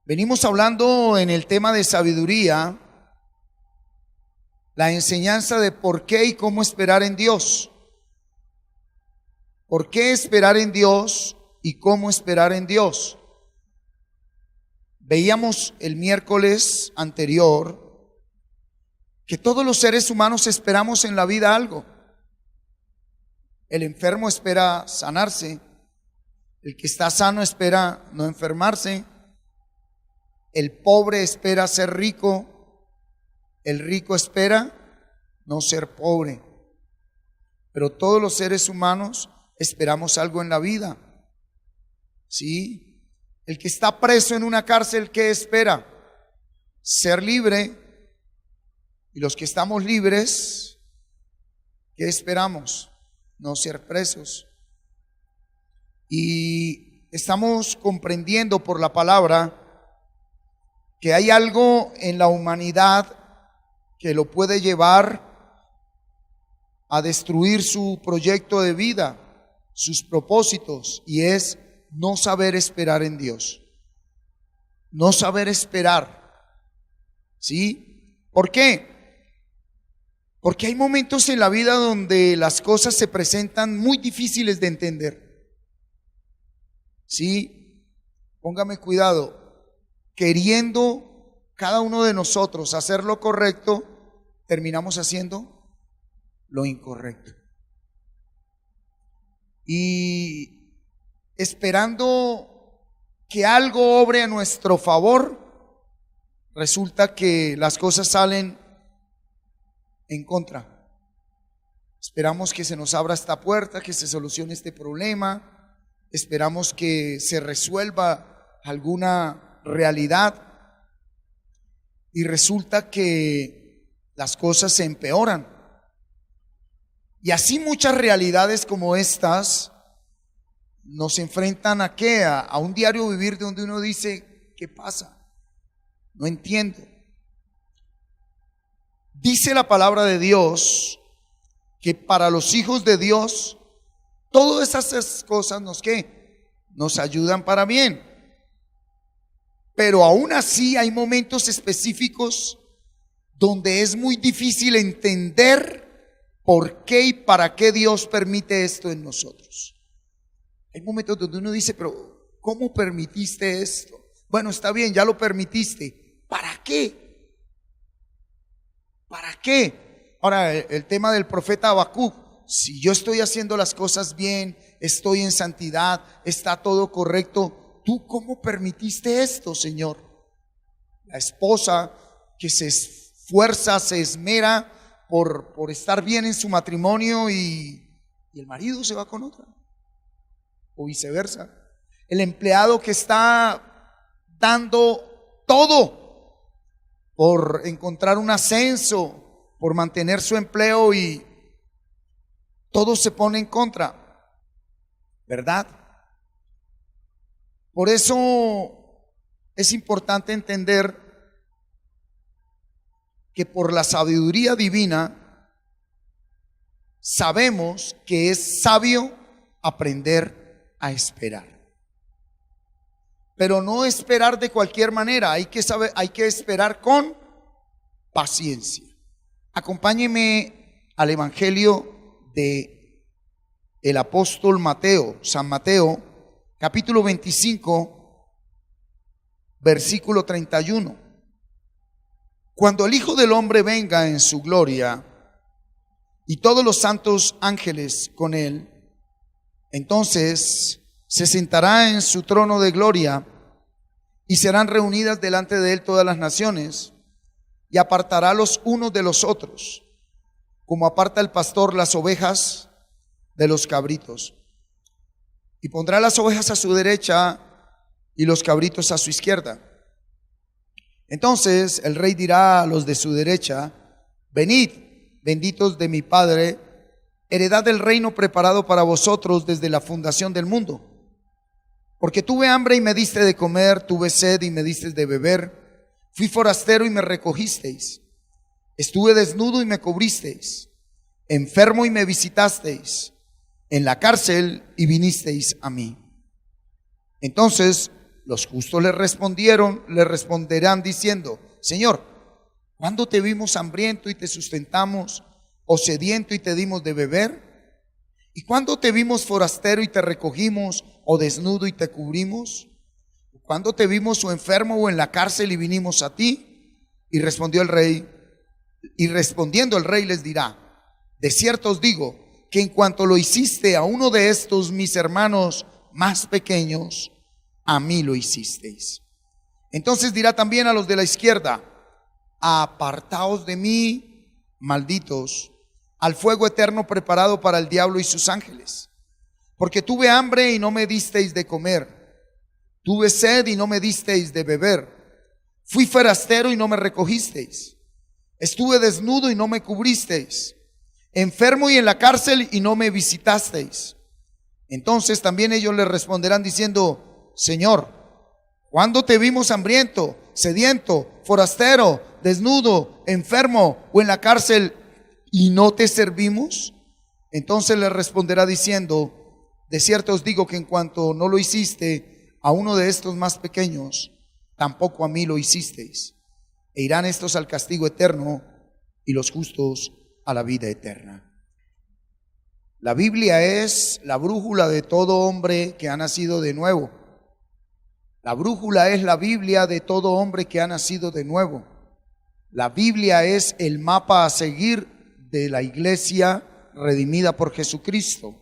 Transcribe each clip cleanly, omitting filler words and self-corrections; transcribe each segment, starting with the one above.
Venimos hablando en el tema de sabiduría, la enseñanza de por qué y cómo esperar en Dios. ¿Por qué esperar en Dios y cómo esperar en Dios? Veíamos el miércoles anterior que todos los seres humanos esperamos en la vida algo. El enfermo espera sanarse, el que está sano espera no enfermarse, el pobre espera ser rico, el rico espera no ser pobre. Pero todos los seres humanos esperamos algo en la vida. ¿Sí? El que está preso en una cárcel, ¿qué espera? Ser libre. Y los que estamos libres, ¿qué esperamos? No ser presos. Y estamos comprendiendo por la palabra que hay algo en la humanidad que lo puede llevar a destruir su proyecto de vida, sus propósitos, y es no saber esperar en Dios. No saber esperar. ¿Sí? ¿Por qué? Porque hay momentos en la vida donde las cosas se presentan muy difíciles de entender. ¿Sí? Póngame cuidado. Queriendo cada uno de nosotros hacer lo correcto, terminamos haciendo lo incorrecto. Y esperando que algo obre a nuestro favor, resulta que las cosas salen en contra. Esperamos que se nos abra esta puerta, que se solucione este problema, esperamos que se resuelva alguna realidad y resulta que las cosas se empeoran. Y así muchas realidades como estas nos enfrentan ¿a qué? A un diario vivir donde uno dice, ¿qué pasa? No entiendo. Dice la palabra de Dios que para los hijos de Dios todas esas cosas nos ayudan para bien. Pero aún así hay momentos específicos donde es muy difícil entender por qué y para qué Dios permite esto en nosotros. Hay momentos donde uno dice, pero ¿cómo permitiste esto? Bueno, está bien, ya lo permitiste. ¿Para qué? ¿Para qué? Ahora, el tema del profeta Habacuc, si yo estoy haciendo las cosas bien, estoy en santidad, está todo correcto, ¿tú cómo permitiste esto, Señor? La esposa que se esfuerza, se esmera por estar bien en su matrimonio y el marido se va con otra, o viceversa. El empleado que está dando todo por encontrar un ascenso, por mantener su empleo y todo se pone en contra, ¿verdad? Por eso es importante entender que por la sabiduría divina sabemos que es sabio aprender a esperar. Pero no esperar de cualquier manera, hay que esperar con paciencia. Acompáñeme al Evangelio de el apóstol Mateo, San Mateo, capítulo 25, versículo 31. Cuando el Hijo del Hombre venga en su gloria y todos los santos ángeles con él, entonces se sentará en su trono de gloria y serán reunidas delante de él todas las naciones, y apartará los unos de los otros, como aparta el pastor las ovejas de los cabritos. Y pondrá las ovejas a su derecha y los cabritos a su izquierda. Entonces el rey dirá a los de su derecha: venid, benditos de mi Padre, heredad del reino preparado para vosotros desde la fundación del mundo. Porque tuve hambre y me diste de comer, tuve sed y me diste de beber, fui forastero y me recogisteis, estuve desnudo y me cubristeis, enfermo y me visitasteis, en la cárcel y vinisteis a mí. Entonces Los justos le responderán diciendo: Señor, ¿cuándo te vimos hambriento y te sustentamos, o sediento y te dimos de beber? ¿Y cuándo te vimos forastero y te recogimos, o desnudo y te cubrimos? ¿Cuándo te vimos o enfermo o en la cárcel y vinimos a ti? Y respondiendo el rey les dirá: de cierto os digo que en cuanto lo hiciste a uno de estos mis hermanos más pequeños, a mí lo hicisteis. Entonces dirá también a los de la izquierda: apartaos de mí, malditos, al fuego eterno preparado para el diablo y sus ángeles. Porque tuve hambre y no me disteis de comer, tuve sed y no me disteis de beber, fui forastero y no me recogisteis, estuve desnudo y no me cubristeis, enfermo y en la cárcel y no me visitasteis. Entonces también ellos le responderán diciendo: Señor, ¿cuándo te vimos hambriento, sediento, forastero, desnudo, enfermo o en la cárcel y no te servimos? Entonces le responderá diciendo: de cierto os digo que en cuanto no lo hiciste a uno de estos más pequeños, tampoco a mí lo hicisteis. E irán estos al castigo eterno y los justos a la vida eterna. La Biblia es la brújula de todo hombre que ha nacido de nuevo. La brújula es la Biblia de todo hombre que ha nacido de nuevo. La Biblia es el mapa a seguir de la iglesia redimida por Jesucristo.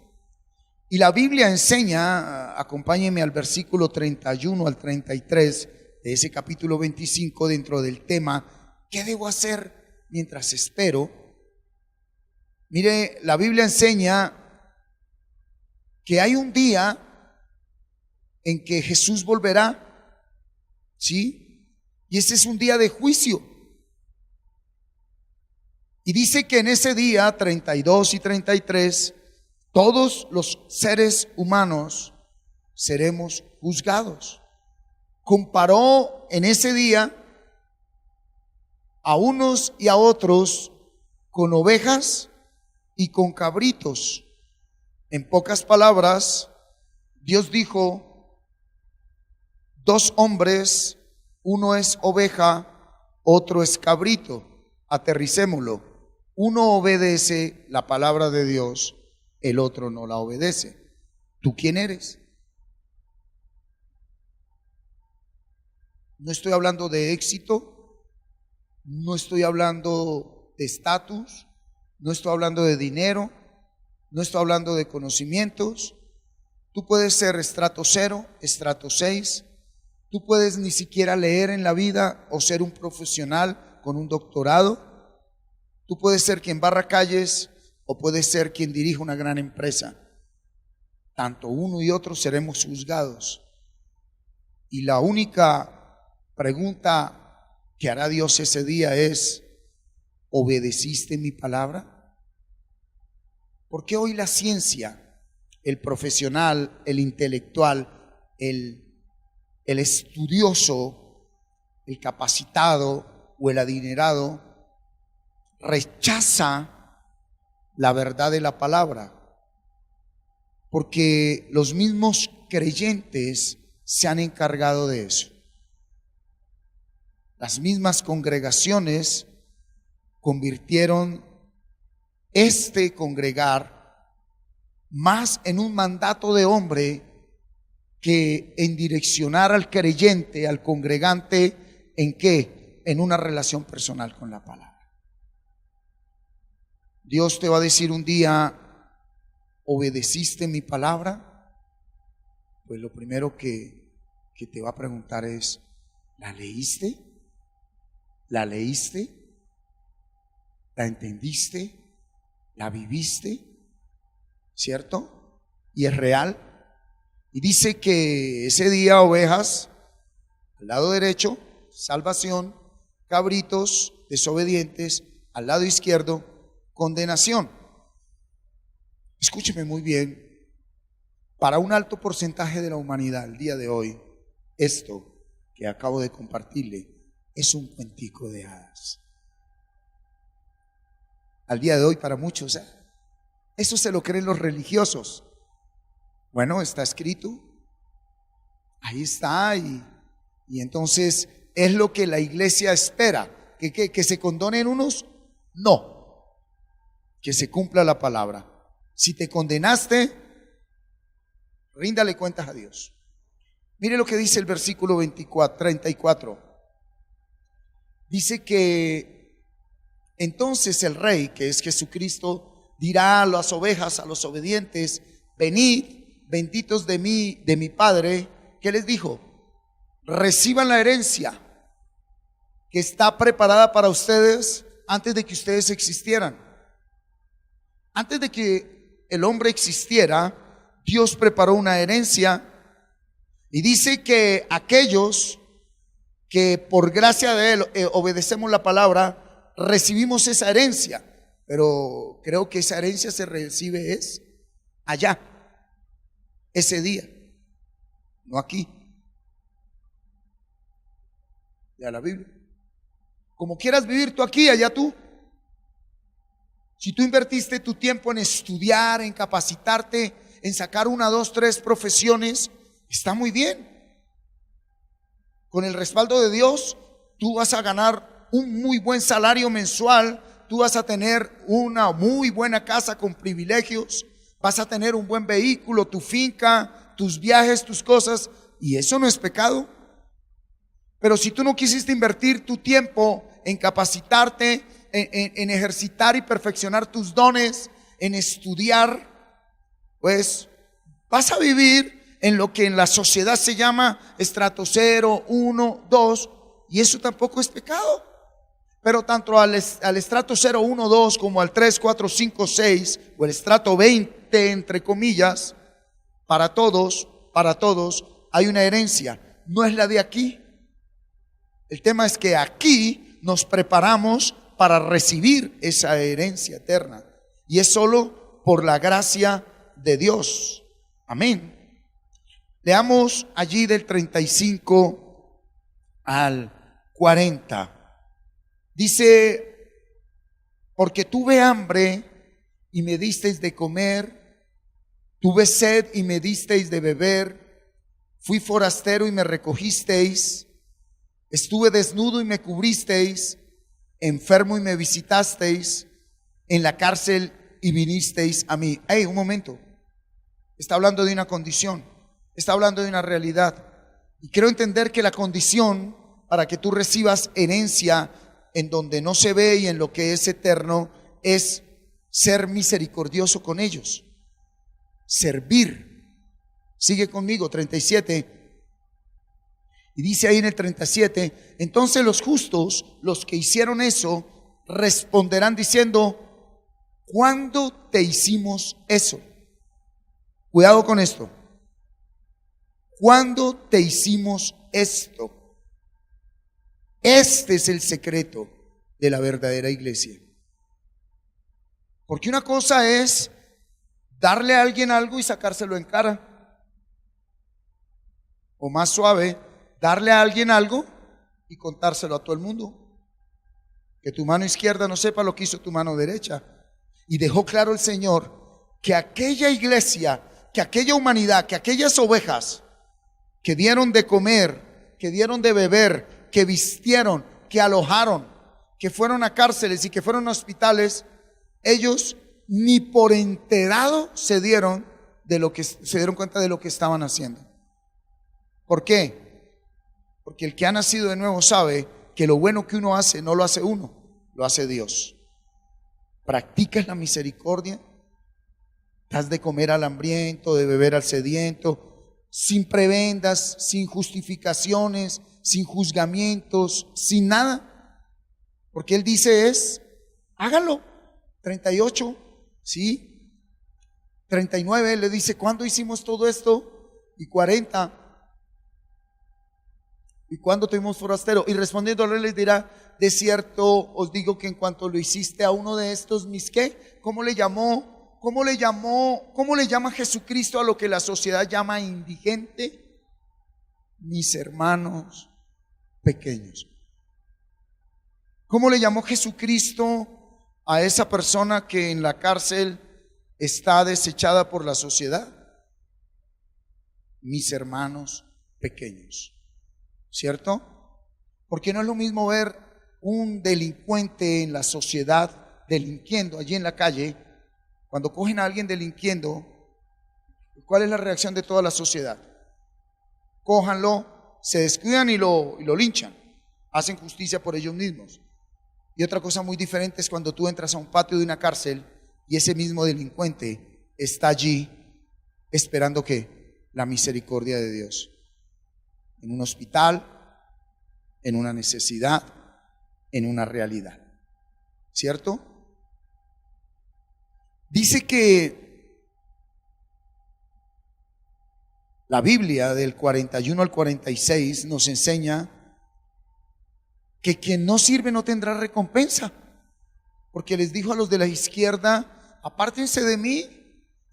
Y la Biblia enseña, acompáñenme al versículo 31 al 33 de ese capítulo 25, dentro del tema: ¿qué debo hacer mientras espero? Mire, la Biblia enseña que hay un día en que Jesús volverá, ¿sí? Y ese es un día de juicio. Y dice que en ese día 32 y 33, todos los seres humanos seremos juzgados. Comparó en ese día a unos y a otros con ovejas y con cabritos. En pocas palabras, Dios dijo: dos hombres, uno es oveja, otro es cabrito. Aterricémoslo. Uno obedece la palabra de Dios, el otro no la obedece. ¿Tú quién eres? No estoy hablando de éxito, no estoy hablando de estatus, no estoy hablando de dinero, no estoy hablando de conocimientos. Tú puedes ser estrato 0, estrato 6, tú puedes ni siquiera leer en la vida o ser un profesional con un doctorado. Tú puedes ser quien barra calles o puedes ser quien dirige una gran empresa. Tanto uno y otro seremos juzgados. Y la única pregunta que hará Dios ese día es: ¿obedeciste mi palabra? Porque hoy la ciencia, el profesional, el intelectual, el estudioso, el capacitado o el adinerado rechaza la verdad de la palabra? Porque los mismos creyentes se han encargado de eso. Las mismas congregaciones convirtieron este congregar más en un mandato de hombre que en direccionar al creyente, al congregante, ¿en qué? En una relación personal con la palabra. Dios te va a decir un día: ¿obedeciste mi palabra? Pues lo primero que te va a preguntar es: ¿la leíste? ¿La leíste? ¿La entendiste? ¿La viviste? ¿Cierto? Y es real. Y dice que ese día ovejas al lado derecho, salvación; cabritos, desobedientes, al lado izquierdo, condenación. Escúcheme muy bien. Para un alto porcentaje de la humanidad el día de hoy, esto que acabo de compartirle es un cuentico de hadas. Al día de hoy, para muchos, eso se lo creen los religiosos. Bueno, está escrito. Ahí está, y entonces es lo que la iglesia espera. ¿Que se condonen unos? No, que se cumpla la palabra. Si te condenaste, ríndale cuentas a Dios. Mire lo que dice el versículo 34. Dice que entonces el rey, que es Jesucristo, dirá a las ovejas, a los obedientes: venid, benditos de mí, de mi Padre. ¿Qué les dijo? Reciban la herencia que está preparada para ustedes antes de que ustedes existieran. Antes de que el hombre existiera, Dios preparó una herencia, y dice que aquellos que por gracia de Él obedecemos la palabra, recibimos esa herencia. Pero creo que esa herencia se recibe es allá, ese día, no aquí. Ya la Biblia. Como quieras vivir tú aquí, allá tú. Si tú invertiste tu tiempo en estudiar, en capacitarte, en sacar 1, 2, 3 profesiones, está muy bien. Con el respaldo de Dios, tú vas a ganar un muy buen salario mensual, tú vas a tener una muy buena casa con privilegios, vas a tener un buen vehículo, tu finca, tus viajes, tus cosas, y eso no es pecado. Pero si tú no quisiste invertir tu tiempo en capacitarte, en ejercitar y perfeccionar tus dones, en estudiar, pues vas a vivir en lo que en la sociedad se llama estrato 0, 1, 2, y eso tampoco es pecado. Pero tanto al estrato 0, 1, 2 como al 3, 4, 5, 6 o el estrato 20, entre comillas, para todos hay una herencia. No es la de aquí. El tema es que aquí nos preparamos para recibir esa herencia eterna, y es solo por la gracia de Dios. Amén. Leamos allí del 35 al 40. Dice: porque tuve hambre y me disteis de comer, tuve sed y me disteis de beber, fui forastero y me recogisteis, estuve desnudo y me cubristeis, enfermo y me visitasteis, en la cárcel y vinisteis a mí. Un momento, está hablando de una condición, está hablando de una realidad, y quiero entender que la condición para que tú recibas herencia en donde no se ve y en lo que es eterno es ser misericordioso con ellos, servir. Sigue conmigo, 37. Y dice ahí en el 37: entonces los justos, los que hicieron eso, responderán diciendo: ¿cuándo te hicimos eso? Cuidado con esto. ¿Cuándo te hicimos esto? Este es el secreto de la verdadera iglesia. Porque una cosa es darle a alguien algo y sacárselo en cara, o más suave, darle a alguien algo y contárselo a todo el mundo. Que tu mano izquierda no sepa lo que hizo tu mano derecha. Y dejó claro el Señor que aquella iglesia, que aquella humanidad, que aquellas ovejas que dieron de comer, que dieron de beber, que vistieron, que alojaron, que fueron a cárceles y que fueron a hospitales, ellos ni por enterado se dieron cuenta de lo que estaban haciendo. ¿Por qué? Porque el que ha nacido de nuevo sabe que lo bueno que uno hace no lo hace uno, lo hace Dios. Practicas la misericordia, das de comer al hambriento, de beber al sediento, sin prebendas, sin justificaciones, sin juzgamientos, sin nada. Porque Él dice hágalo. 38, ¿sí? 39, Él le dice: ¿cuándo hicimos todo esto? Y 40, ¿y cuándo tuvimos forastero? Y respondiéndole les dirá: de cierto os digo que en cuanto lo hiciste a uno de estos mis ¿qué? ¿Cómo le llama Jesucristo a lo que la sociedad llama indigente? Mis hermanos pequeños. ¿Cómo le llamó Jesucristo a esa persona que en la cárcel está desechada por la sociedad? Mis hermanos pequeños, ¿cierto? Porque no es lo mismo ver un delincuente en la sociedad delinquiendo allí en la calle. Cuando cogen a alguien delinquiendo, ¿cuál es la reacción de toda la sociedad? Cójanlo, se descuidan y lo linchan, hacen justicia por ellos mismos. Y otra cosa muy diferente es cuando tú entras a un patio de una cárcel y ese mismo delincuente está allí esperando ¿qué? La misericordia de Dios. En un hospital, en una necesidad, en una realidad, ¿cierto? Dice que la Biblia del 41 al 46 nos enseña que quien no sirve no tendrá recompensa, porque les dijo a los de la izquierda: apártense de mí.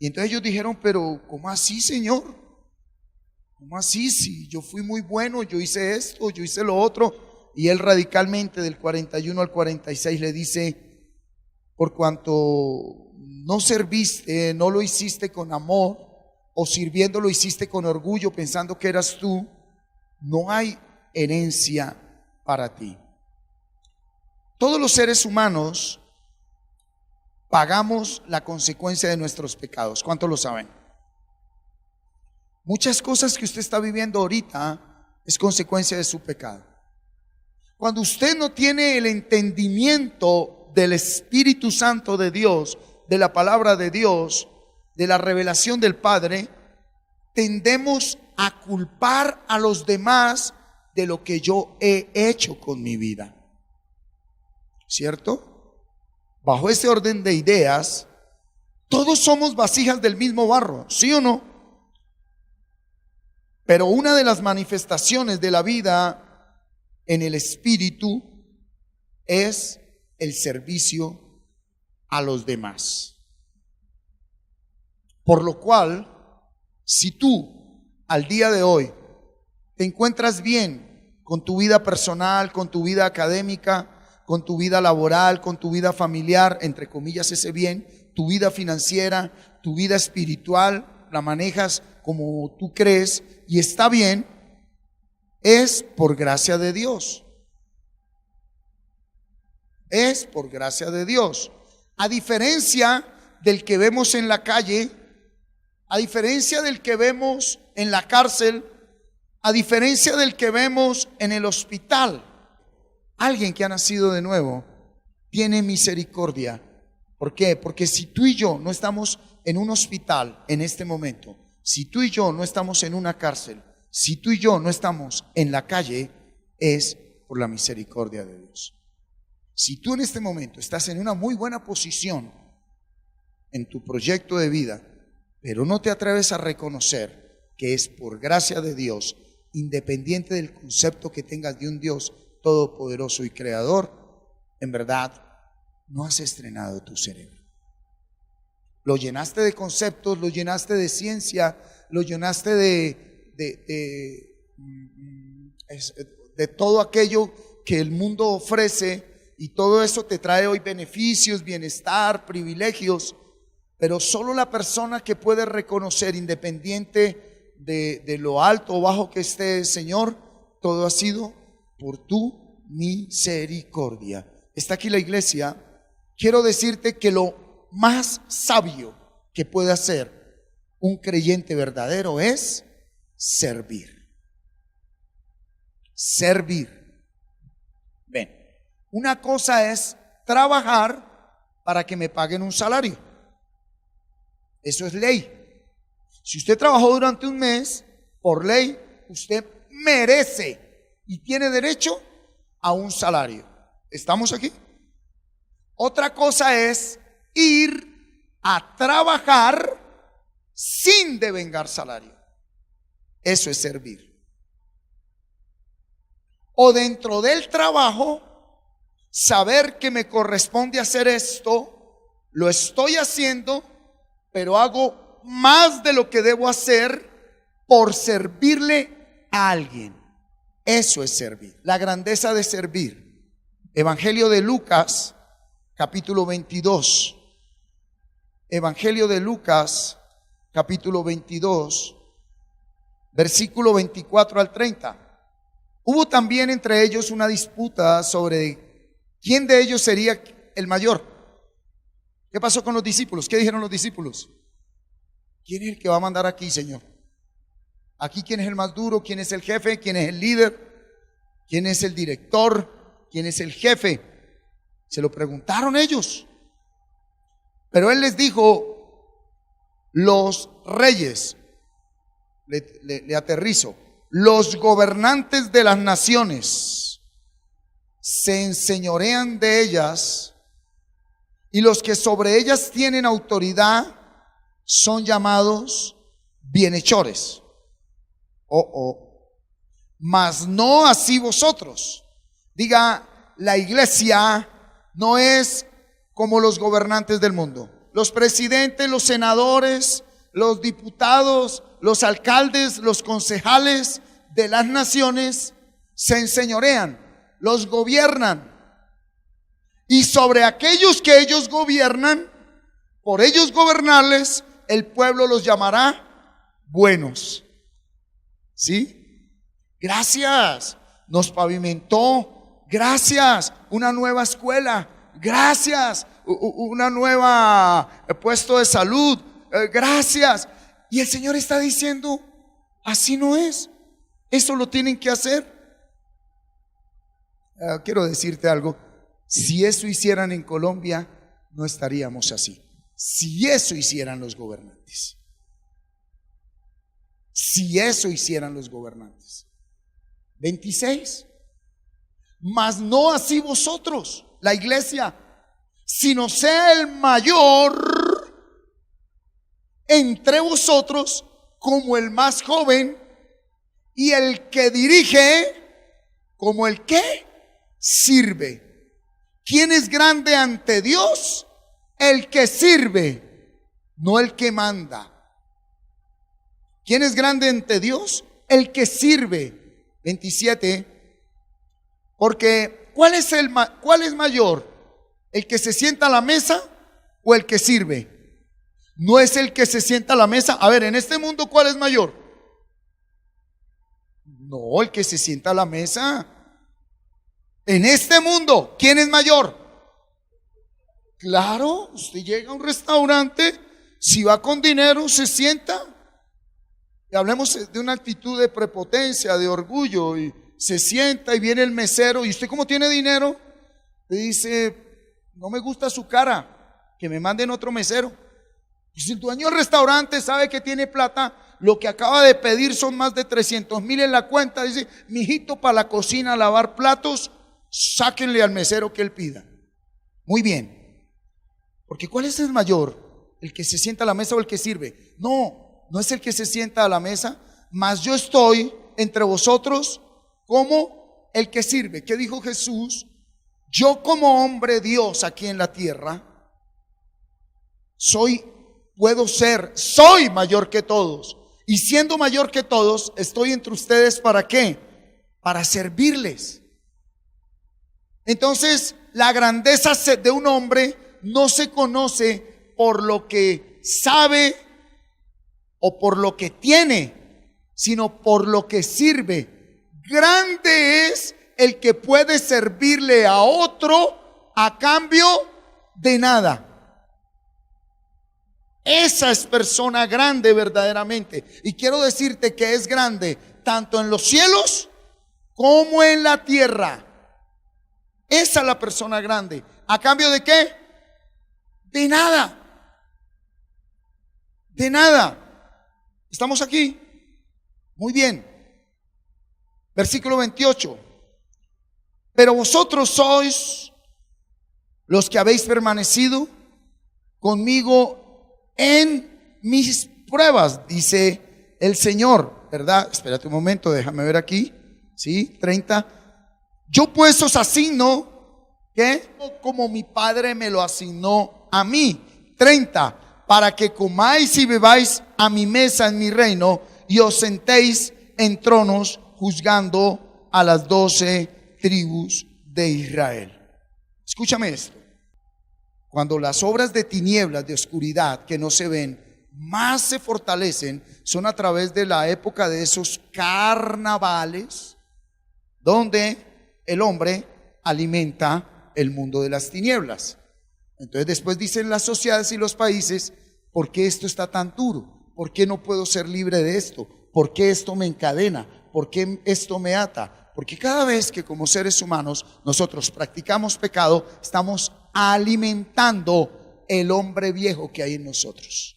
Y entonces ellos dijeron: pero ¿cómo así, Señor? ¿Cómo así? Si yo fui muy bueno, yo hice esto, yo hice lo otro. Y él radicalmente del 41 al 46 le dice: por cuanto no serviste, no lo hiciste con amor, o sirviendo lo hiciste con orgullo pensando que eras tú, no hay herencia para ti. Todos los seres humanos pagamos la consecuencia de nuestros pecados. ¿Cuántos lo saben? Muchas cosas que usted está viviendo ahorita es consecuencia de su pecado. Cuando usted no tiene el entendimiento del Espíritu Santo de Dios, de la palabra de Dios, de la revelación del Padre, tendemos a culpar a los demás de lo que yo he hecho con mi vida, ¿cierto? Bajo ese orden de ideas, todos somos vasijas del mismo barro, ¿sí o no? Pero una de las manifestaciones de la vida en el Espíritu es el servicio a los demás. Por lo cual, si tú al día de hoy te encuentras bien con tu vida personal, con tu vida académica, con tu vida laboral, con tu vida familiar, entre comillas ese bien, tu vida financiera, tu vida espiritual, la manejas como tú crees y está bien, es por gracia de Dios. Es por gracia de Dios. A diferencia del que vemos en la calle, a diferencia del que vemos en la cárcel, a diferencia del que vemos en el hospital, alguien que ha nacido de nuevo tiene misericordia. ¿Por qué? Porque si tú y yo no estamos en un hospital en este momento, si tú y yo no estamos en una cárcel, si tú y yo no estamos en la calle, es por la misericordia de Dios. Si tú en este momento estás en una muy buena posición en tu proyecto de vida, pero no te atreves a reconocer que es por gracia de Dios, independiente del concepto que tengas de un Dios todopoderoso y creador, en verdad no has estrenado tu cerebro. Lo llenaste de conceptos, lo llenaste de ciencia, lo llenaste de todo aquello que el mundo ofrece, y todo eso te trae hoy beneficios, bienestar, privilegios, pero solo la persona que puede reconocer, independiente de lo alto o bajo que esté, Señor, todo ha sido por tu misericordia. Está aquí la iglesia. Quiero decirte que lo más sabio que puede hacer un creyente verdadero es servir. Servir. Ven, una cosa es trabajar para que me paguen un salario. Eso es ley. Si usted trabajó durante un mes, por ley, usted merece y tiene derecho a un salario. ¿Estamos aquí? Otra cosa es ir a trabajar sin devengar salario. Eso es servir. O dentro del trabajo, saber que me corresponde hacer esto, lo estoy haciendo, pero hago más de lo que debo hacer por servirle a alguien. Eso es servir. La grandeza de servir. Evangelio de Lucas, capítulo 22. Evangelio de Lucas, capítulo 22, versículo 24 al 30. Hubo también entre ellos una disputa sobre quién de ellos sería el mayor. ¿Qué pasó con los discípulos? ¿Qué dijeron los discípulos? ¿Quién es el que va a mandar aquí, Señor? Aquí, ¿quién es el más duro? ¿Quién es el jefe? ¿Quién es el líder? ¿Quién es el director? ¿Quién es el jefe? Se lo preguntaron ellos. Pero él les dijo: los reyes, le aterrizo, los gobernantes de las naciones se enseñorean de ellas, y los que sobre ellas tienen autoridad son llamados bienhechores. Mas no así vosotros. Diga, la iglesia no es como los gobernantes del mundo. Los presidentes, los senadores, los diputados, los alcaldes, los concejales de las naciones se enseñorean, los gobiernan. Y sobre aquellos que ellos gobiernan, por ellos gobernarles, el pueblo los llamará buenos. ¿Sí? Gracias, nos pavimentó. Gracias, una nueva escuela. Gracias, una nueva puesto de salud. Gracias. Y el Señor está diciendo: así no es. Eso lo tienen que hacer. Quiero decirte algo. Si eso hicieran en Colombia, no estaríamos así. Si eso hicieran los gobernantes. Si eso hicieran los gobernantes. 26. Mas no así vosotros, la iglesia, sino sea el mayor entre vosotros como el más joven, y el que dirige como el que sirve. ¿Quién es grande ante Dios? El que sirve, no el que manda. ¿Quién es grande ante Dios? El que sirve. 27. Porque ¿cuál es mayor? ¿El que se sienta a la mesa o el que sirve? No es el que se sienta a la mesa. A ver, en este mundo, ¿cuál es mayor? No, el que se sienta a la mesa. En este mundo, ¿quién es mayor? Claro, usted llega a un restaurante, si va con dinero, se sienta. Y hablemos de una actitud de prepotencia, de orgullo, y se sienta y viene el mesero, y usted, como tiene dinero, le dice: no me gusta su cara, que me manden otro mesero. Y si el dueño del restaurante sabe que tiene plata, lo que acaba de pedir son más de 300,000 en la cuenta, dice: mijito, para la cocina, lavar platos, sáquenle al mesero que él pida. Muy bien. Porque ¿cuál es el mayor? ¿El que se sienta a la mesa o el que sirve? No, no es el que se sienta a la mesa, mas yo estoy entre vosotros como el que sirve. ¿Qué dijo Jesús? Yo, como hombre Dios aquí en la tierra, soy mayor que todos. Y siendo mayor que todos, estoy entre ustedes, ¿para qué? Para servirles. Entonces, la grandeza de un hombre no se conoce por lo que sabe o por lo que tiene, sino por lo que sirve. Grande es el que puede servirle a otro a cambio de nada. Esa es persona grande verdaderamente. Y quiero decirte que es grande tanto en los cielos como en la tierra. Esa es la persona grande. ¿A cambio de qué? De nada. De nada. ¿Estamos aquí? Muy bien. Versículo 28. Pero vosotros sois los que habéis permanecido conmigo en mis pruebas, dice el Señor, ¿verdad? Espérate un momento, déjame ver aquí. ¿Sí? 30. Yo pues os asigno, ¿qué? Como mi Padre me lo asignó a mí. 30. Para que comáis y bebáis a mi mesa en mi reino, y os sentéis en tronos juzgando a las 12 tribus de Israel. Escúchame esto. Cuando las obras de tinieblas, de oscuridad que no se ven, más se fortalecen son a través de la época de esos carnavales, donde el hombre alimenta el mundo de las tinieblas. Entonces después dicen las sociedades y los países: ¿por qué esto está tan duro? ¿Por qué no puedo ser libre de esto? ¿Por qué esto me encadena? ¿Por qué esto me ata? Porque cada vez que como seres humanos nosotros practicamos pecado, estamos alimentando el hombre viejo que hay en nosotros.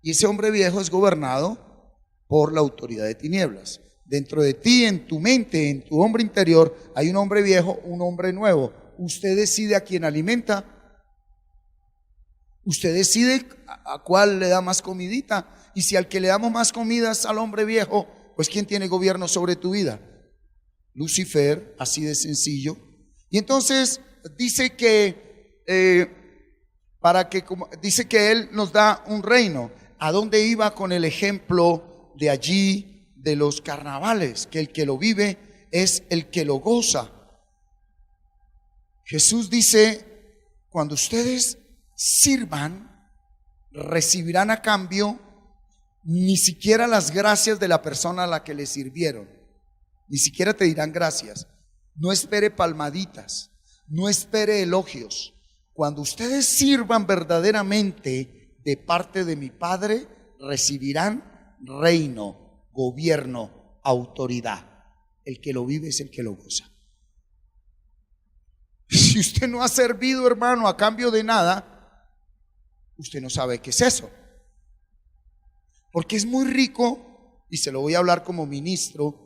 Y ese hombre viejo es gobernado por la autoridad de tinieblas. Dentro de ti, en tu mente, en tu hombre interior, hay un hombre viejo, un hombre nuevo. Usted decide a quién alimenta. Usted decide a cuál le da más comidita. Y si al que le damos más comidas al hombre viejo, pues ¿quién tiene gobierno sobre tu vida? Lucifer, así de sencillo. Y entonces dice que dice que Él nos da un reino. ¿A dónde iba con el ejemplo de allí de los carnavales? Que el que lo vive es el que lo goza. Jesús dice: cuando ustedes sirvan, recibirán a cambio ni siquiera las gracias de la persona a la que le sirvieron. Ni siquiera te dirán gracias. No espere palmaditas, no espere elogios. Cuando ustedes sirvan verdaderamente de parte de mi Padre, recibirán reino, gobierno, autoridad. El que lo vive es el que lo goza. Si usted no ha servido, hermano, a cambio de nada, usted no sabe qué es eso. Porque es muy rico, y se lo voy a hablar como ministro,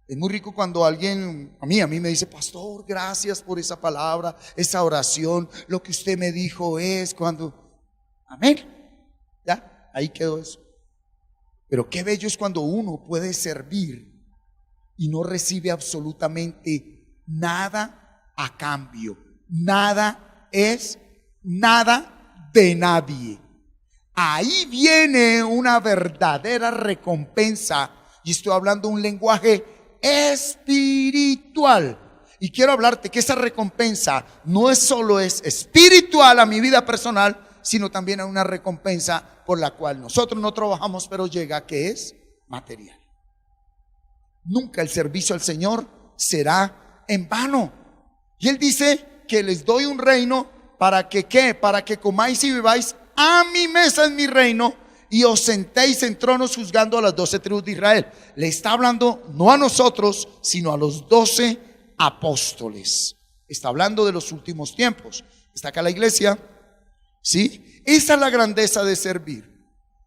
es muy rico cuando alguien a mí me dice: pastor, gracias por esa palabra, esa oración, lo que usted me dijo es cuando, amén, ya, ahí quedó eso. Pero qué bello es cuando uno puede servir y no recibe absolutamente nada a cambio. Nada es nada de nadie. Ahí viene una verdadera recompensa, y estoy hablando un lenguaje espiritual. Y quiero hablarte que esa recompensa no es solo es espiritual a mi vida personal, sino también a una recompensa por la cual nosotros no trabajamos, pero llega, que es material. Nunca el servicio al Señor será en vano. Y Él dice que les doy un reino para que ¿qué? Para que comáis y bebáis a mi mesa en mi reino y os sentéis en tronos juzgando a las 12 tribus de Israel. Le está hablando no a nosotros, sino a los 12 apóstoles. Está hablando de los últimos tiempos. Está acá la iglesia, ¿sí? Esa es la grandeza de servir.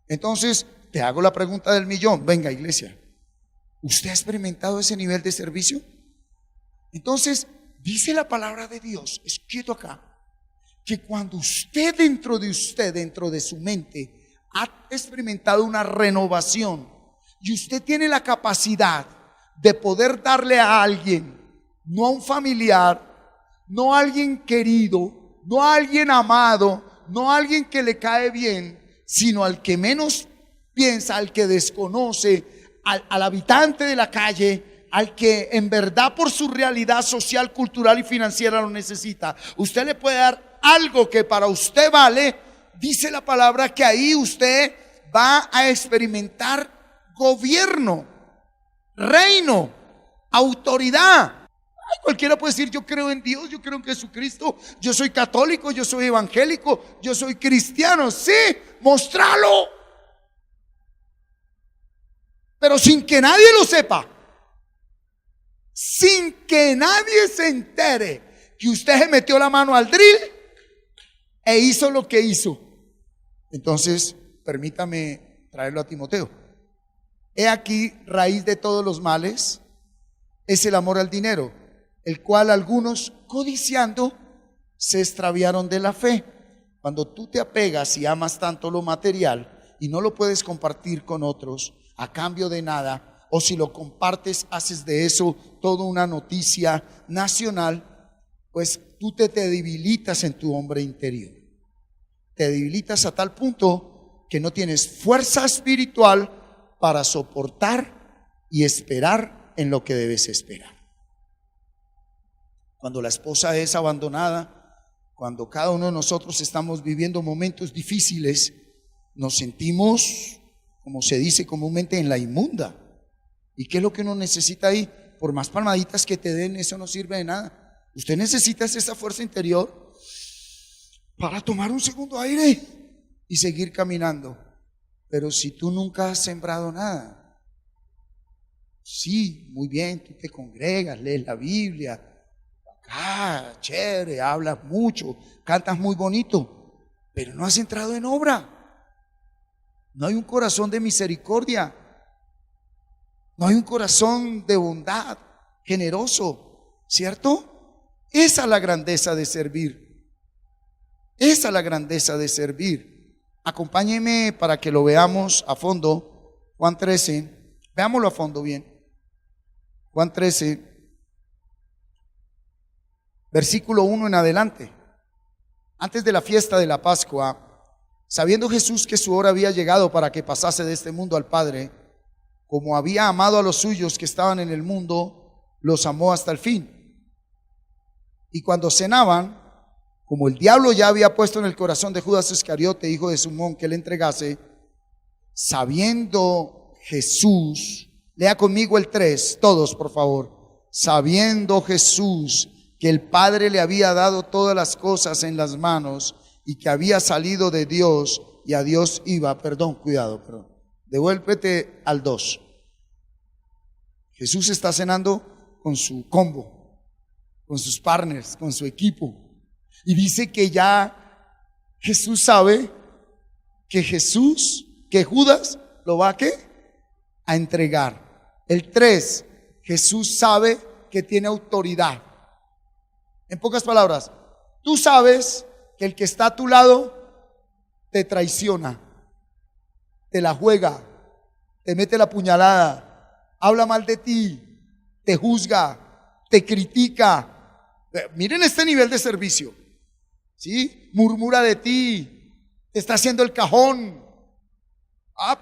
Entonces te hago la pregunta del millón. Venga, iglesia, ¿usted ha experimentado ese nivel de servicio? Entonces dice la palabra de Dios, escrito acá, que cuando usted, dentro de su mente, ha experimentado una renovación y usted tiene la capacidad de poder darle a alguien, no a un familiar, no a alguien querido, no a alguien amado, no a alguien que le cae bien, sino al que menos piensa, al que desconoce, al habitante de la calle, al que en verdad por su realidad social, cultural y financiera lo necesita. Usted le puede dar algo que para usted vale. Dice la palabra que ahí usted va a experimentar gobierno, reino, autoridad. Cualquiera puede decir: yo creo en Dios, yo creo en Jesucristo, yo soy católico, yo soy evangélico, yo soy cristiano. Sí, mostralo, pero sin que nadie lo sepa, sin que nadie se entere que usted se metió la mano al drill e hizo lo que hizo. Entonces, permítame traerlo a Timoteo. He aquí, raíz de todos los males es el amor al dinero, el cual algunos, codiciando, se extraviaron de la fe. Cuando tú te apegas y amas tanto lo material y no lo puedes compartir con otros a cambio de nada, o si lo compartes, haces de eso toda una noticia nacional, pues tú te debilitas en tu hombre interior. Te debilitas a tal punto que no tienes fuerza espiritual para soportar y esperar en lo que debes esperar. Cuando la esposa es abandonada, cuando cada uno de nosotros estamos viviendo momentos difíciles, nos sentimos, como se dice comúnmente, en la inmunda. ¿Y qué es lo que uno necesita ahí? Por más palmaditas que te den, eso no sirve de nada. Usted necesita esa fuerza interior para tomar un segundo aire y seguir caminando. Pero si tú nunca has sembrado nada, sí, muy bien, tú te congregas, lees la Biblia, chévere, hablas mucho, cantas muy bonito, pero no has entrado en obra. No hay un corazón de misericordia, no hay un corazón de bondad, generoso, ¿cierto? Esa es la grandeza de servir. Esa es la grandeza de servir. Acompáñenme para que lo veamos a fondo. Juan 13, veámoslo a fondo bien. Juan 13, versículo 1 en adelante. Antes de la fiesta de la Pascua, sabiendo Jesús que su hora había llegado para que pasase de este mundo al Padre, como había amado a los suyos que estaban en el mundo, los amó hasta el fin. Y cuando cenaban, como el diablo ya había puesto en el corazón de Judas Iscariote, hijo de Simón, que le entregase, sabiendo Jesús, lea conmigo el 3, todos por favor, sabiendo Jesús que el Padre le había dado todas las cosas en las manos y que había salido de Dios y a Dios iba, perdón, devuélvete al 2. Jesús está cenando con su combo, con sus partners, con su equipo, y dice que ya Jesús sabe que Judas lo va a entregar. El 3, Jesús sabe que tiene autoridad. En pocas palabras, tú sabes que el que está a tu lado te traiciona, te la juega, te mete la puñalada, habla mal de ti, te juzga, te critica. Miren este nivel de servicio, ¿sí? Murmura de ti, te está haciendo el cajón.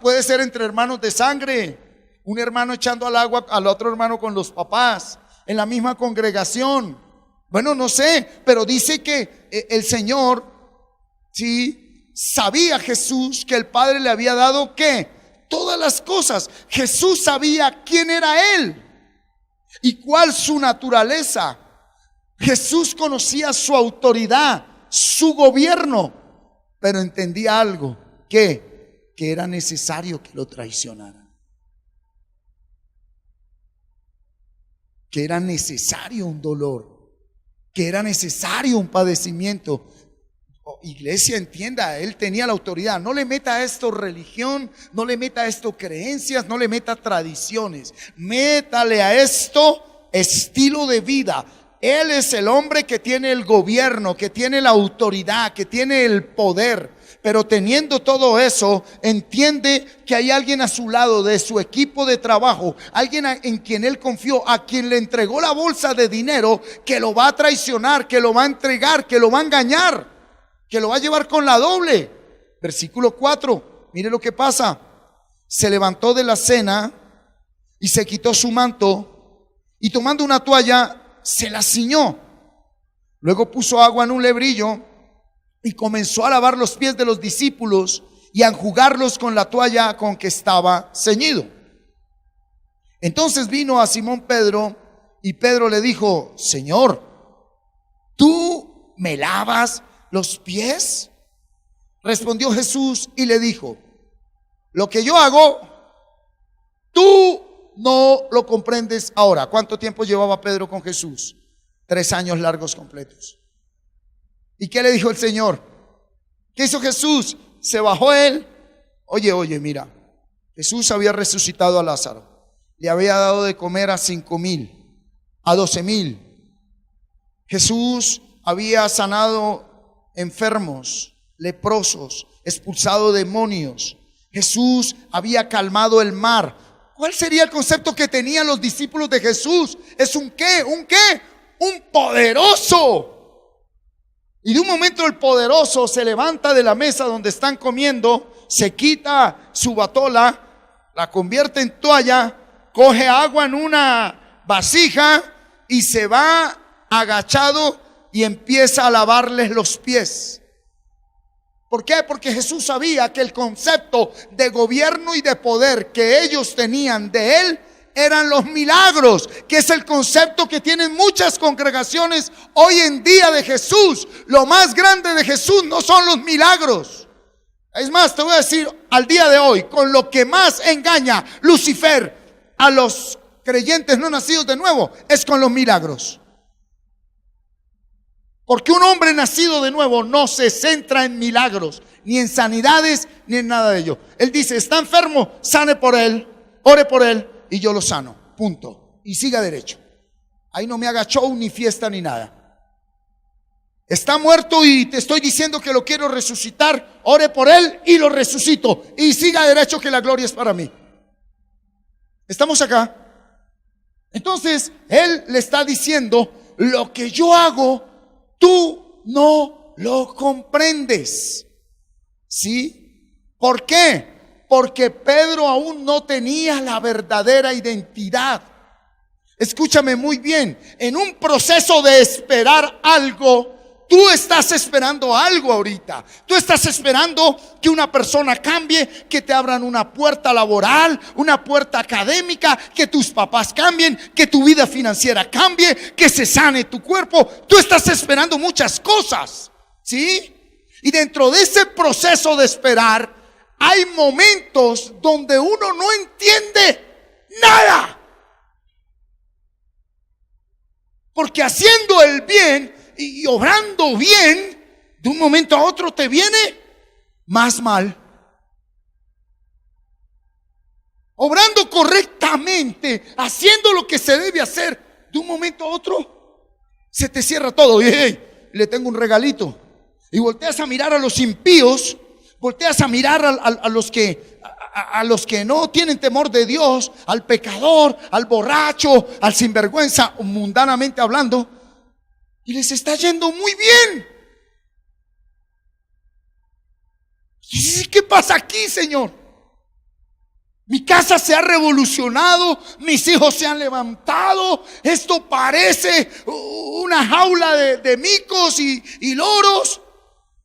Puede ser entre hermanos de sangre, un hermano echando al agua al otro hermano con los papás, en la misma congregación. Bueno, no sé, pero dice que el Señor, sí, sabía Jesús que el Padre le había dado ¿qué? Todas las cosas. Jesús sabía quién era Él y cuál su naturaleza. Jesús conocía su autoridad, su gobierno, pero entendía algo, que era necesario que lo traicionaran, que era necesario un dolor, que era necesario un padecimiento. Iglesia, entienda, Él tenía la autoridad. No le meta a esto religión, no le meta a esto creencias, no le meta tradiciones. Métale a esto estilo de vida. Él es el hombre que tiene el gobierno, que tiene la autoridad, que tiene el poder. Pero teniendo todo eso, entiende que hay alguien a su lado de su equipo de trabajo, alguien en quien él confió, a quien le entregó la bolsa de dinero, que lo va a traicionar, que lo va a entregar, que lo va a engañar, que lo va a llevar con la doble. Versículo 4, mire lo que pasa. Se levantó de la cena y se quitó su manto y tomando una toalla se la ciñó. Luego puso agua en un lebrillo y comenzó a lavar los pies de los discípulos y a enjugarlos con la toalla con que estaba ceñido. Entonces vino a Simón Pedro y Pedro le dijo: Señor, ¿tú me lavas los pies? Respondió Jesús y le dijo: lo que yo hago, tú no lo comprendes ahora. ¿Cuánto tiempo llevaba Pedro con Jesús? 3 años largos completos. ¿Y qué le dijo el Señor? ¿Qué hizo Jesús? Se bajó él. Oye, mira, Jesús había resucitado a Lázaro, le había dado de comer a 5,000, a 12,000. Jesús había sanado enfermos, leprosos, expulsado demonios. Jesús había calmado el mar. ¿Cuál sería el concepto que tenían los discípulos de Jesús? Es un qué, un poderoso. Y de un momento el poderoso se levanta de la mesa donde están comiendo, se quita su batola, la convierte en toalla, coge agua en una vasija y se va agachado y empieza a lavarles los pies. ¿Por qué? Porque Jesús sabía que el concepto de gobierno y de poder que ellos tenían de Él eran los milagros, que es el concepto que tienen muchas congregaciones hoy en día de Jesús. Lo más grande de Jesús no son los milagros. Es más, te voy a decir al día de hoy, con lo que más engaña Lucifer a los creyentes no nacidos de nuevo, es con los milagros. Porque un hombre nacido de nuevo no se centra en milagros, ni en sanidades, ni en nada de ello. Él dice, está enfermo, sane por él, ore por él y yo lo sano, punto. Y siga derecho. Ahí no me haga show, ni fiesta, ni nada. Está muerto y te estoy diciendo que lo quiero resucitar, ore por él y lo resucito. Y siga derecho, que la gloria es para mí. ¿Estamos acá? Entonces, él le está diciendo, lo que yo hago, tú no lo comprendes. ¿Sí? ¿Por qué? Porque Pedro aún no tenía la verdadera identidad. Escúchame muy bien, en un proceso de esperar algo, tú estás esperando algo ahorita. Tú estás esperando que una persona cambie, que te abran una puerta laboral, una puerta académica, que tus papás cambien, que tu vida financiera cambie, que se sane tu cuerpo. Tú estás esperando muchas cosas, ¿sí? Y dentro de ese proceso de esperar, hay momentos donde uno no entiende nada. Porque haciendo el bien y obrando bien, de un momento a otro te viene más mal. Obrando correctamente, haciendo lo que se debe hacer, de un momento a otro se te cierra todo. Y hey, le tengo un regalito. Y volteas a mirar a los impíos, volteas a mirar a los que no tienen temor de Dios, al pecador, al borracho, al sinvergüenza, mundanamente hablando, y les está yendo muy bien. ¿Qué pasa aquí, Señor? Mi casa se ha revolucionado, mis hijos se han levantado, esto parece una jaula de micos y loros.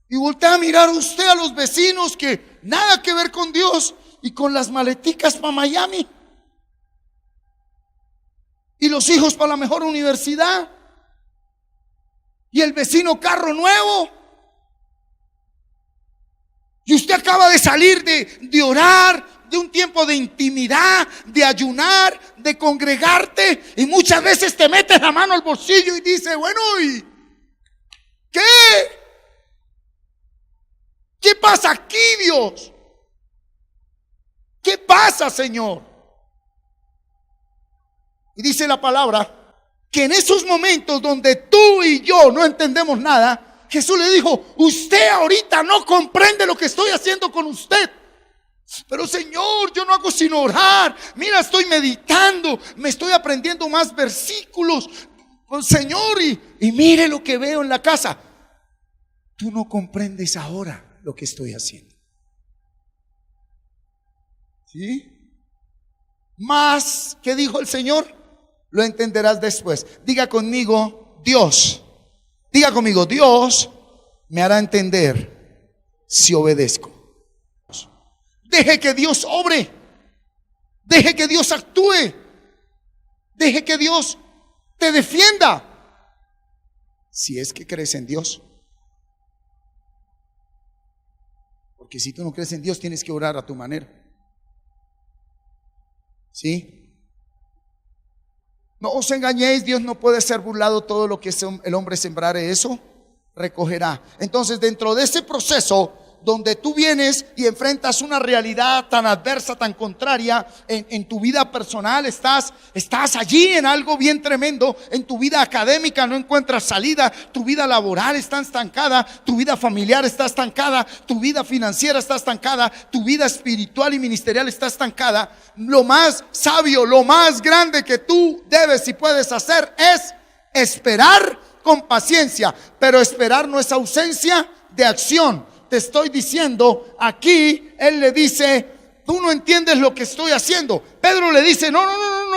Y voltea a mirar usted a los vecinos que nada que ver con Dios y con las maleticas para Miami. Y los hijos para la mejor universidad. Y el vecino carro nuevo. Y usted acaba de salir de orar, de un tiempo de intimidad, de ayunar, de congregarte. Y muchas veces te metes la mano al bolsillo y dices, bueno, ¿y qué? ¿Qué pasa aquí, Dios? ¿Qué pasa, Señor? Y dice la palabra que en esos momentos donde tú y yo no entendemos nada, Jesús le dijo, usted ahorita no comprende lo que estoy haciendo con usted. Pero Señor, yo no hago sino orar. Mira, estoy meditando, me estoy aprendiendo más versículos, Señor, y mire lo que veo en la casa. Tú no comprendes ahora lo que estoy haciendo. ¿Sí? Más, ¿qué dijo el Señor? Lo entenderás después. Diga conmigo, Dios. Diga conmigo, Dios me hará entender si obedezco. Deje que Dios obre. Deje que Dios actúe. Deje que Dios te defienda. Si es que crees en Dios. Porque si tú no crees en Dios, tienes que orar a tu manera. ¿Sí? No os engañéis, Dios no puede ser burlado. Todo lo que el hombre sembrare, eso recogerá. Entonces, dentro de ese proceso donde tú vienes y enfrentas una realidad tan adversa, tan contraria en tu vida personal, estás allí en algo bien tremendo. En tu vida académica no encuentras salida, tu vida laboral está estancada, tu vida familiar está estancada, tu vida financiera está estancada, tu vida espiritual y ministerial está estancada. Lo más sabio, lo más grande que tú debes y puedes hacer es esperar con paciencia. Pero esperar no es ausencia de acción. Te estoy diciendo, aquí él le dice, tú no entiendes lo que estoy haciendo. Pedro le dice, no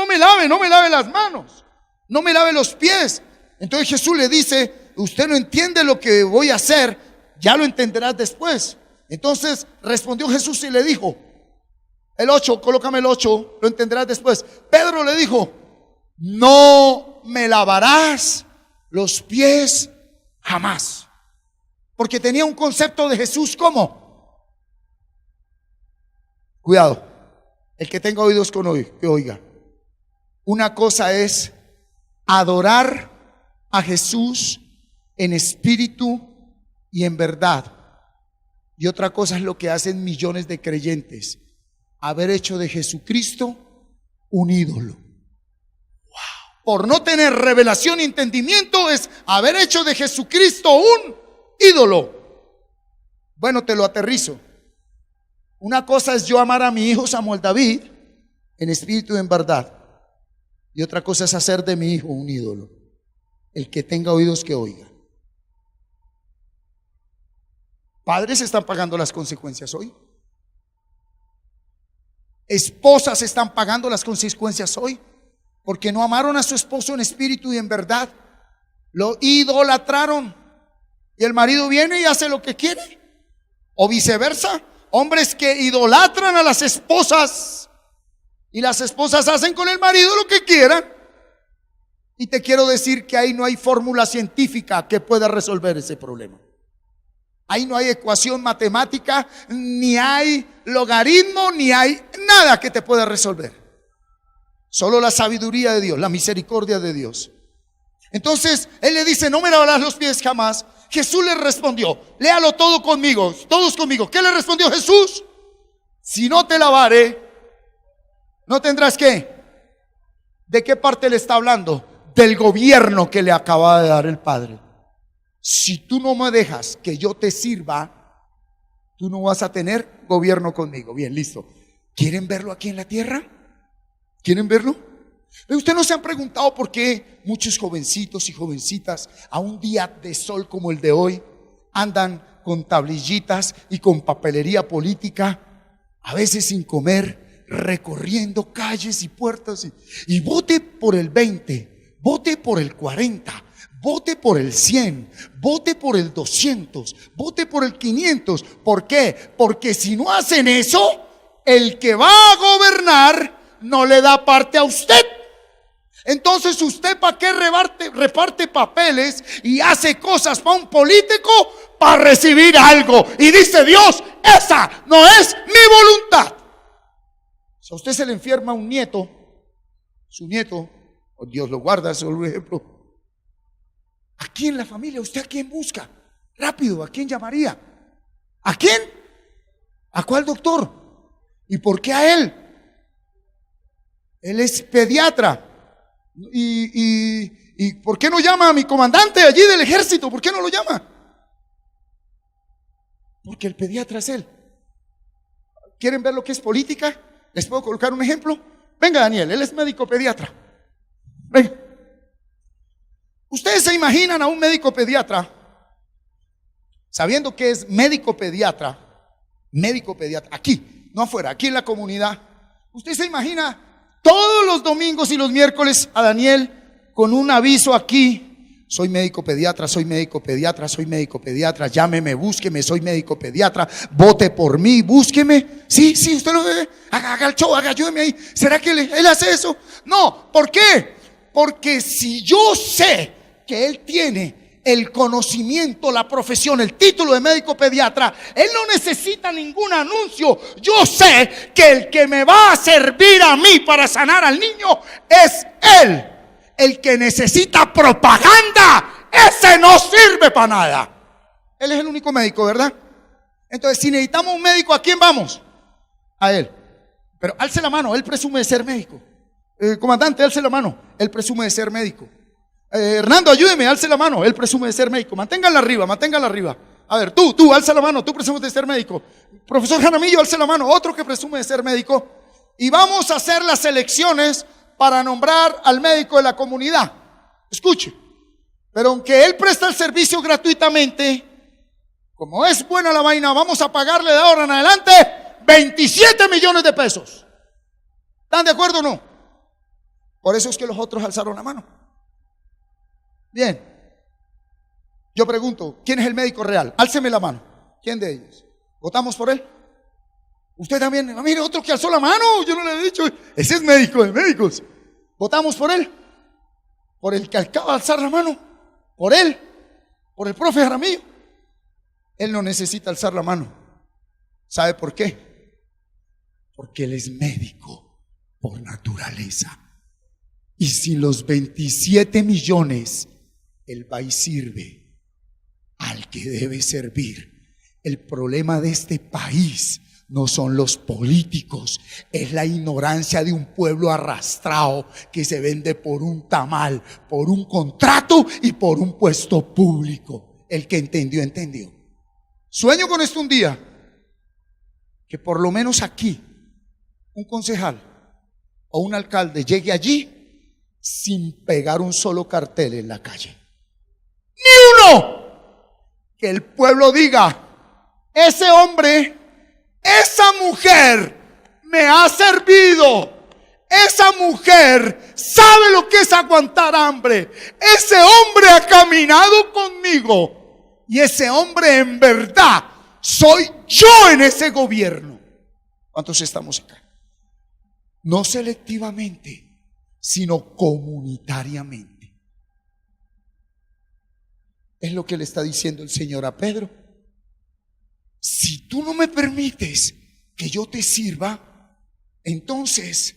me lave las manos, no me lave los pies. Entonces Jesús le dice, usted no entiende lo que voy a hacer, ya lo entenderás después. Entonces respondió Jesús y le dijo, el 8, colócame el 8, lo entenderás después. Pedro le dijo, no me lavarás los pies jamás. Porque tenía un concepto de Jesús como, cuidado, el que tenga oídos que oiga. Una cosa es adorar a Jesús en espíritu y en verdad. Y otra cosa es lo que hacen millones de creyentes, haber hecho de Jesucristo un ídolo. Wow. Por no tener revelación y entendimiento es haber hecho de Jesucristo un ídolo. Bueno, te lo aterrizo. Una cosa es yo amar a mi hijo Samuel David en espíritu y en verdad. Y otra cosa es hacer de mi hijo un ídolo. El que tenga oídos que oiga. Padres están pagando las consecuencias hoy. Esposas están pagando las consecuencias hoy porque no amaron a su esposo en espíritu y en verdad. Lo idolatraron. Y el marido viene y hace lo que quiere. O viceversa. Hombres que idolatran a las esposas y las esposas hacen con el marido lo que quieran. Y te quiero decir que ahí no hay fórmula científica que pueda resolver ese problema. Ahí no hay ecuación matemática, ni hay logaritmo, ni hay nada que te pueda resolver. Solo la sabiduría de Dios, la misericordia de Dios. Entonces él le dice, no me lavarás los pies jamás. Jesús le respondió, léalo todo conmigo, todos conmigo. ¿Qué le respondió Jesús? Si no te lavare, no tendrás ¿qué? ¿De qué parte le está hablando? Del gobierno que le acaba de dar el Padre. Si tú no me dejas que yo te sirva, tú no vas a tener gobierno conmigo. Bien, listo. ¿Quieren verlo aquí en la tierra? ¿Quieren verlo? ¿Ustedes no se han preguntado por qué muchos jovencitos y jovencitas a un día de sol como el de hoy andan con tablillitas y con papelería política, a veces sin comer, recorriendo calles y puertas y vote por el 20, vote por el 40, vote por el 100, vote por el 200, vote por el 500? ¿Por qué? Porque si no hacen eso, el que va a gobernar no le da parte a usted. Entonces usted ¿para qué reparte papeles y hace cosas para un político? Para recibir algo. Y dice Dios, esa no es mi voluntad. Si a usted se le enferma un nieto, su nieto, oh, Dios lo guarda, solo un ejemplo. Aquí en la familia, ¿usted a quién busca? Rápido, ¿a quién llamaría? ¿A quién? ¿A cuál doctor? ¿Y por qué a él? Él es pediatra. ¿Y por qué no llama a mi comandante allí del ejército? ¿Por qué no lo llama? Porque el pediatra es él. ¿Quieren ver lo que es política? ¿Les puedo colocar un ejemplo? Venga, Daniel, él es médico pediatra. Venga. ¿Ustedes se imaginan a un médico pediatra sabiendo que es médico pediatra, aquí, no afuera, aquí en la comunidad? ¿Usted se imagina todos los domingos y los miércoles a Daniel con un aviso aquí? Soy médico pediatra, soy médico pediatra, soy médico pediatra, llámeme, búsqueme, soy médico pediatra, vote por mí, búsqueme. Sí, usted lo ve, haga el show, ayúdeme ahí. ¿Será que él hace eso? No, ¿por qué? Porque si yo sé que él tiene el conocimiento, la profesión, el título de médico pediatra, él no necesita ningún anuncio. Yo sé que el que me va a servir a mí para sanar al niño es él. El que necesita propaganda, ese no sirve para nada. Él es el único médico, ¿verdad? Entonces, si necesitamos un médico, ¿a quién vamos? A él. Pero alce la mano, él presume de ser médico. Comandante, alce la mano, él presume de ser médico. Hernando, ayúdeme, alce la mano, él presume de ser médico. Manténgala arriba, manténgala arriba. A ver, tú, alza la mano, tú presumes de ser médico. Profesor Jaramillo, alce la mano, otro que presume de ser médico. Y vamos a hacer las elecciones para nombrar al médico de la comunidad. Escuche, pero aunque él presta el servicio gratuitamente, como es buena la vaina, vamos a pagarle de ahora en adelante 27 millones de pesos. ¿Están de acuerdo o no? Por eso es que los otros alzaron la mano. Bien. Yo pregunto, ¿quién es el médico real? Álceme la mano. ¿Quién de ellos? ¿Votamos por él? Usted también. Mire, otro que alzó la mano. Yo no le he dicho. Ese es médico de médicos. ¿Votamos por él? Por el que acaba de alzar la mano. Por él. Por el profe Jaramillo. Él no necesita alzar la mano. ¿Sabe por qué? Porque él es médico por naturaleza. Y si los 27 millones, él va y sirve al que debe servir. El problema de este país no son los políticos, es la ignorancia de un pueblo arrastrado que se vende por un tamal, por un contrato y por un puesto público. El que entendió, entendió. Sueño con esto un día, que por lo menos aquí un concejal o un alcalde llegue allí sin pegar un solo cartel en la calle. ¡Ni uno! Que el pueblo diga, ese hombre, esa mujer me ha servido, esa mujer sabe lo que es aguantar hambre, ese hombre ha caminado conmigo y ese hombre en verdad soy yo en ese gobierno. ¿Cuántos estamos acá? No selectivamente, sino comunitariamente. Es lo que le está diciendo el Señor a Pedro. Si tú no me permites que yo te sirva, entonces,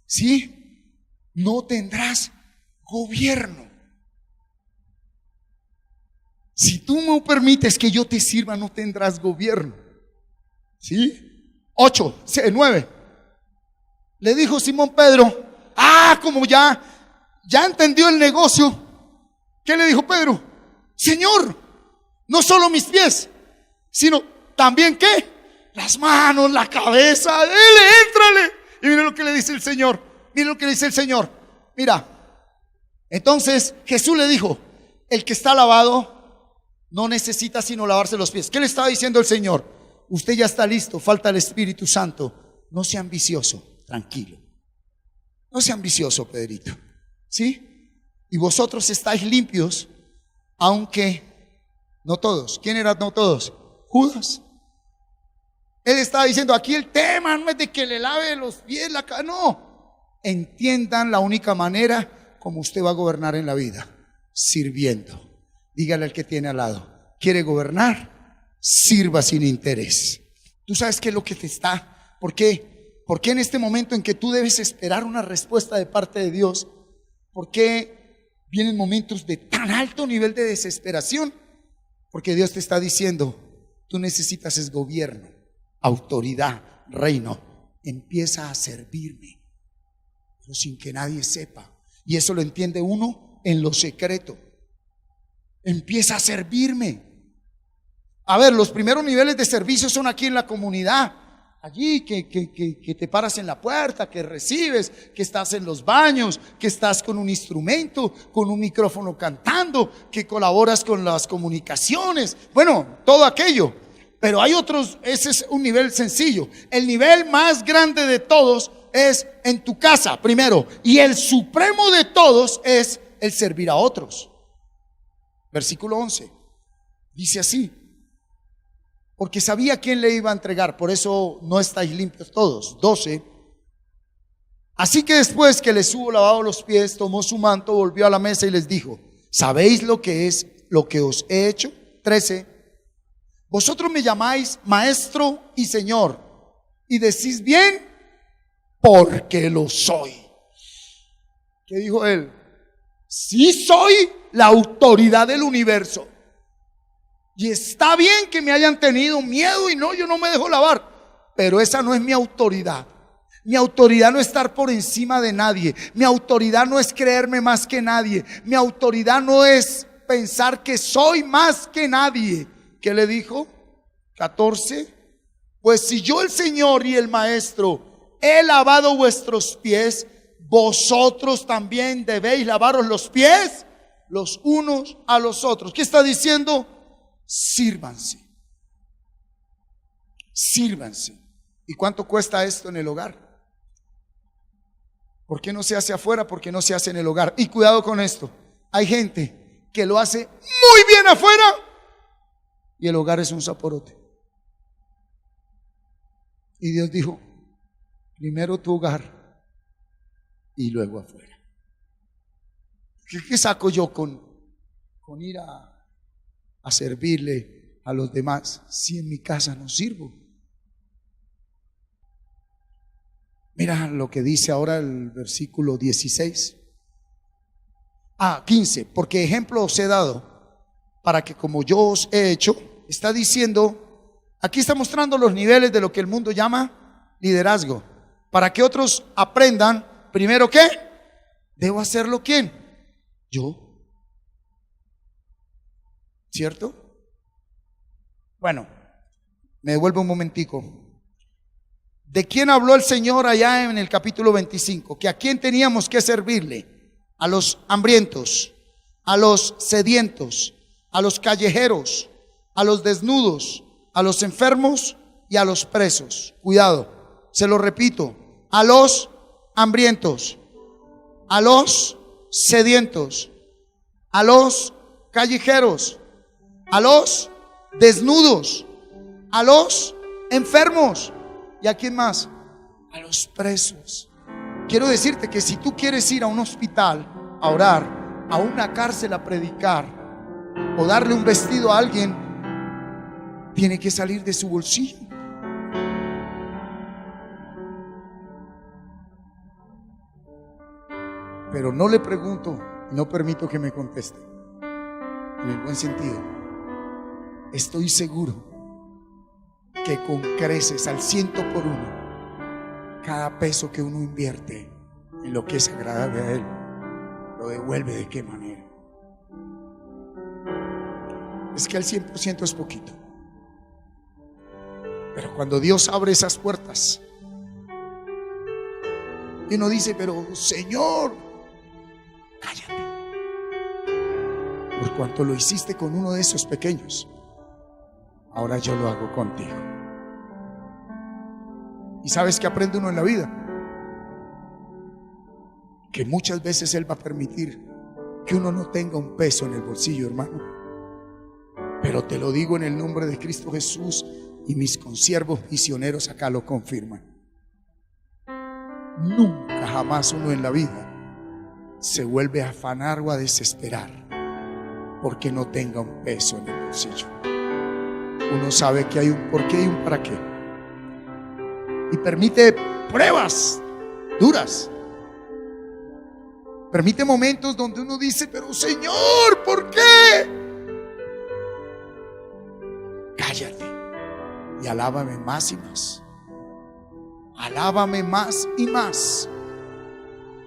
¿sí? No tendrás gobierno. Si tú no permites que yo te sirva, no tendrás gobierno. ¿Sí? 8, 9. Le dijo Simón Pedro, como ya entendió el negocio. ¿Qué le dijo Pedro? Señor, no solo mis pies, sino también ¿qué? Las manos, la cabeza. Éntrale. Y mire lo que le dice el Señor. Mire lo que le dice el Señor. Mira, entonces Jesús le dijo, el que está lavado no necesita sino lavarse los pies. ¿Qué le estaba diciendo el Señor? Usted ya está listo, falta el Espíritu Santo. No sea ambicioso, tranquilo. No sea ambicioso, Pedrito. ¿Sí? Y vosotros estáis limpios, aunque no todos. ¿Quién era no todos? Judas. Él estaba diciendo, aquí el tema no es de que le lave los pies la cara, no. Entiendan la única manera como usted va a gobernar en la vida, sirviendo. Dígale al que tiene al lado, ¿quiere gobernar? Sirva sin interés. Tú sabes qué es lo que te está, ¿por qué? ¿Por qué en este momento en que tú debes esperar una respuesta de parte de Dios? ¿Por qué vienen momentos de tan alto nivel de desesperación? Porque Dios te está diciendo, tú necesitas es gobierno, autoridad, reino. Empieza a servirme, pero sin que nadie sepa. Y eso lo entiende uno en lo secreto. Empieza a servirme. A ver, los primeros niveles de servicio son aquí en la comunidad. Allí que te paras en la puerta, que recibes, que estás en los baños, que estás con un instrumento, con un micrófono cantando, que colaboras con las comunicaciones. Bueno, todo aquello. Pero hay otros, ese es un nivel sencillo. El nivel más grande de todos es en tu casa, primero. Y el supremo de todos es el servir a otros. Versículo 11. Dice así. Porque sabía quién le iba a entregar, por eso no estáis limpios todos. 12. Así que después que les hubo lavado los pies, tomó su manto, volvió a la mesa y les dijo, ¿sabéis lo que es lo que os he hecho? 13. Vosotros me llamáis maestro y señor, y decís bien, porque lo soy. ¿Qué dijo él? Sí soy la autoridad del universo. Y está bien que me hayan tenido miedo y no, yo no me dejo lavar, pero esa no es mi autoridad. Mi autoridad no es estar por encima de nadie. Mi autoridad no es creerme más que nadie. Mi autoridad no es pensar que soy más que nadie. ¿Qué le dijo? 14. Pues si yo el Señor y el Maestro he lavado vuestros pies, vosotros también debéis lavaros los pies los unos a los otros. ¿Qué está diciendo? Sírvanse. Sírvanse. ¿Y cuánto cuesta esto en el hogar? ¿Por qué no se hace afuera? ¿Por qué no se hace en el hogar? Y cuidado con esto. Hay gente que lo hace muy bien afuera y el hogar es un zaporote. Y Dios dijo, primero tu hogar y luego afuera. ¿Qué saco yo con ir a servirle a los demás si en mi casa no sirvo? Mira lo que dice ahora el versículo 16. 15. Porque ejemplo os he dado para que como yo os he hecho. Está diciendo, aquí está mostrando los niveles de lo que el mundo llama liderazgo. Para que otros aprendan, primero, ¿qué? ¿Debo hacerlo quién? Yo. ¿Cierto? Bueno, me devuelvo un momentico. ¿De quién habló el Señor allá en el capítulo 25? Que a quién teníamos que servirle. A los hambrientos, a los sedientos, a los callejeros, a los desnudos, a los enfermos y a los presos. Cuidado, se lo repito, a los hambrientos, a los sedientos, a los callejeros, a los desnudos, a los enfermos y a quién más, a los presos. Quiero decirte que si tú quieres ir a un hospital a orar, a una cárcel a predicar o darle un vestido a alguien, tiene que salir de su bolsillo. Pero no le pregunto, no permito que me conteste. En el buen sentido, estoy seguro que con creces al 100 por 1 cada peso que uno invierte en lo que es agradable a Él, lo devuelve. ¿De qué manera? Es que el 100% es poquito, pero cuando Dios abre esas puertas y uno dice, pero Señor, cállate, por cuanto lo hiciste con uno de esos pequeños, ahora yo lo hago contigo. ¿Y sabes qué aprende uno en la vida? Que muchas veces Él va a permitir que uno no tenga un peso en el bolsillo, hermano. Pero te lo digo en el nombre de Cristo Jesús, y mis consiervos misioneros acá lo confirman. Nunca jamás uno en la vida se vuelve a afanar o a desesperar porque no tenga un peso en el bolsillo. Uno sabe que hay un porqué y un para qué. Y permite pruebas duras. Permite momentos donde uno dice, pero Señor, ¿por qué? Cállate y alábame más y más. Alábame más y más.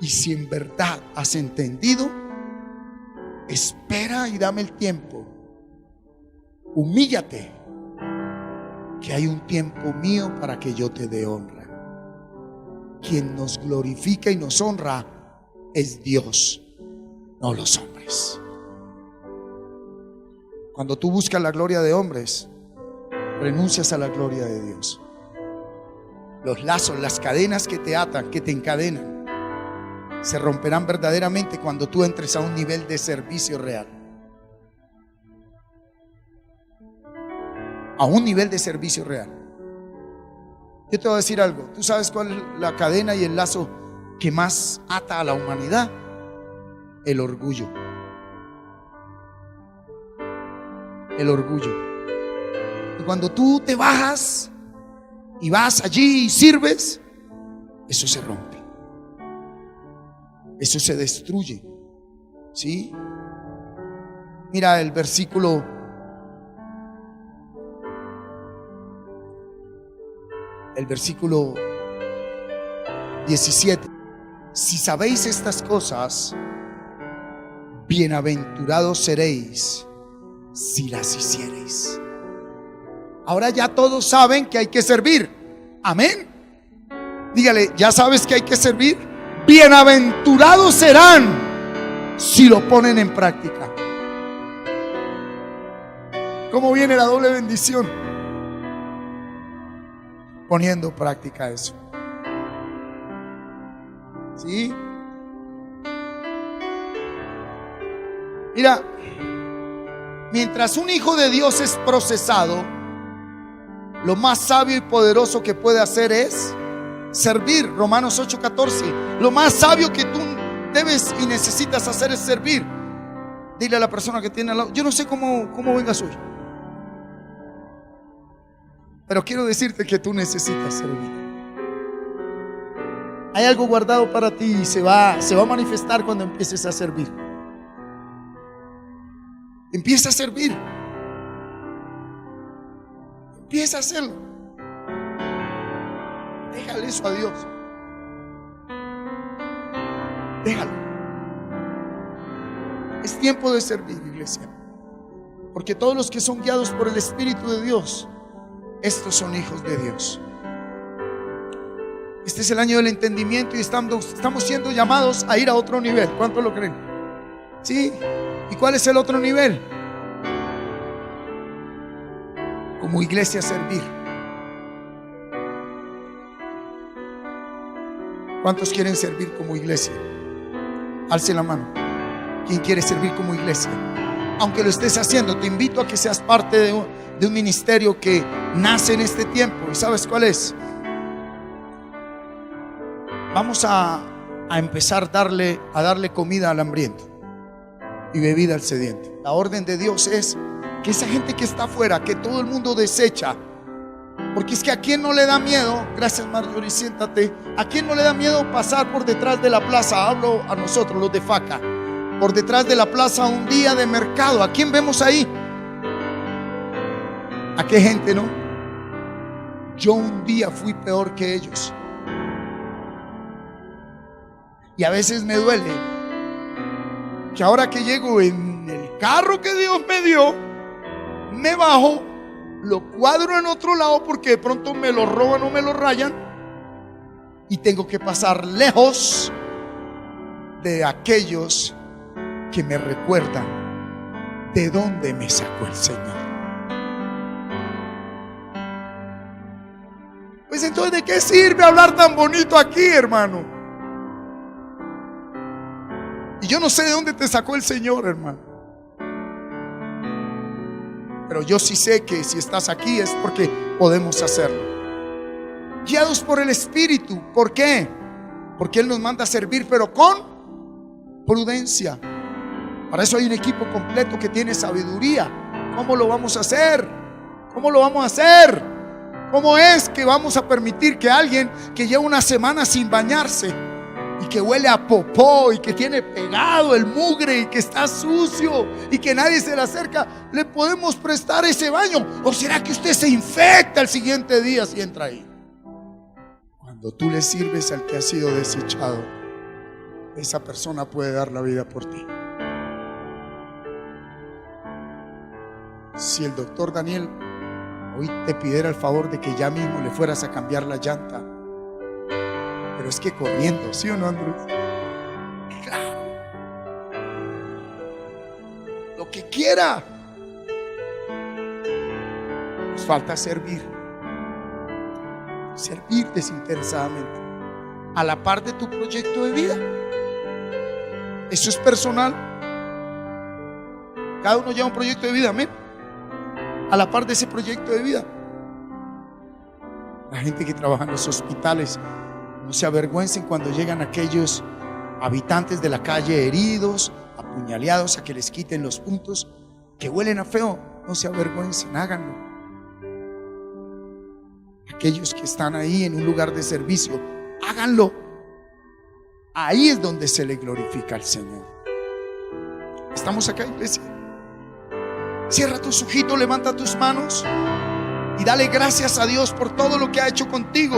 Y si en verdad has entendido, espera y dame el tiempo. Humíllate, que hay un tiempo mío para que yo te dé honra. Quien nos glorifica y nos honra es Dios, no los hombres. Cuando tú buscas la gloria de hombres, renuncias a la gloria de Dios. Los lazos, las cadenas que te atan, que te encadenan, se romperán verdaderamente cuando tú entres a un nivel de servicio real. A un nivel de servicio real. Yo te voy a decir algo. ¿Tú sabes cuál es la cadena y el lazo que más ata a la humanidad? El orgullo. El orgullo. Y cuando tú te bajas y vas allí y sirves, eso se rompe, eso se destruye. ¿Sí? Mira el versículo 17. Si sabéis estas cosas, bienaventurados seréis si las hiciereis. Ahora ya todos saben que hay que servir. Amén. Dígale, ¿ya sabes que hay que servir? Bienaventurados serán si lo ponen en práctica. ¿Cómo viene la doble bendición? Poniendo en práctica eso. ¿Sí? Mira, mientras un hijo de Dios es procesado, lo más sabio y poderoso que puede hacer es servir. Romanos 8:14. Lo más sabio que tú debes y necesitas hacer es servir. Dile a la persona que tiene al lado: yo no sé cómo vengas hoy, pero quiero decirte que tú necesitas servir. Hay algo guardado para ti y se va a manifestar cuando empieces a servir. Empieza a servir. Empieza a hacerlo. Déjale eso a Dios. Déjalo. Es tiempo de servir, iglesia. Porque todos los que son guiados por el Espíritu de Dios, estos son hijos de Dios. Este es el año del entendimiento y estamos siendo llamados a ir a otro nivel. ¿Cuántos lo creen? ¿Sí? ¿Y cuál es el otro nivel? Como iglesia, servir. ¿Cuántos quieren servir como iglesia? Alce la mano. ¿Quién quiere servir como iglesia? Aunque lo estés haciendo, te invito a que seas parte de un ministerio que nace en este tiempo. ¿Y sabes cuál es? Vamos a empezar a darle comida al hambriento y bebida al sediento. La orden de Dios es que esa gente que está afuera, que todo el mundo desecha, porque es que a quién no le da miedo, gracias Marjorie, siéntate, a quién no le da miedo pasar por detrás de la plaza, hablo a nosotros los de Faca, por detrás de la plaza un día de mercado. ¿A quién vemos ahí? ¿A qué gente, no? Yo un día fui peor que ellos. Y a veces me duele que ahora que llego en el carro que Dios me dio, me bajo, lo cuadro en otro lado porque de pronto me lo roban o me lo rayan, y tengo que pasar lejos de aquellos que me recuerdan de dónde me sacó el Señor. Pues entonces, ¿de qué sirve hablar tan bonito aquí, hermano? Y yo no sé de dónde te sacó el Señor, hermano, pero yo sí sé que si estás aquí es porque podemos hacerlo, guiados por el Espíritu. ¿Por qué? Porque Él nos manda a servir, pero con prudencia. Para eso hay un equipo completo que tiene sabiduría. ¿Cómo lo vamos a hacer? ¿Cómo lo vamos a hacer? ¿Cómo es que vamos a permitir que alguien que lleva una semana sin bañarse y que huele a popó y que tiene pegado el mugre y que está sucio y que nadie se le acerca, le podemos prestar ese baño? ¿O será que usted se infecta el siguiente día si entra ahí? Cuando tú le sirves al que ha sido desechado, esa persona puede dar la vida por ti. Si el doctor Daniel hoy te pidiera el favor de que ya mismo le fueras a cambiar la llanta, pero es que corriendo, ¿sí o no, Andrés? Claro. Lo que quiera. Nos falta servir. Servir desinteresadamente, a la par de tu proyecto de vida. Eso es personal. Cada uno lleva un proyecto de vida, amén. A la par de ese proyecto de vida. La gente que trabaja en los hospitales, no se avergüencen cuando llegan aquellos habitantes de la calle heridos, apuñaleados, a que les quiten los puntos, que huelen a feo. No se avergüencen, háganlo. Aquellos que están ahí en un lugar de servicio, háganlo. Ahí es donde se le glorifica al Señor. ¿Estamos acá, iglesia? Cierra tus ojitos, levanta tus manos y dale gracias a Dios por todo lo que ha hecho contigo.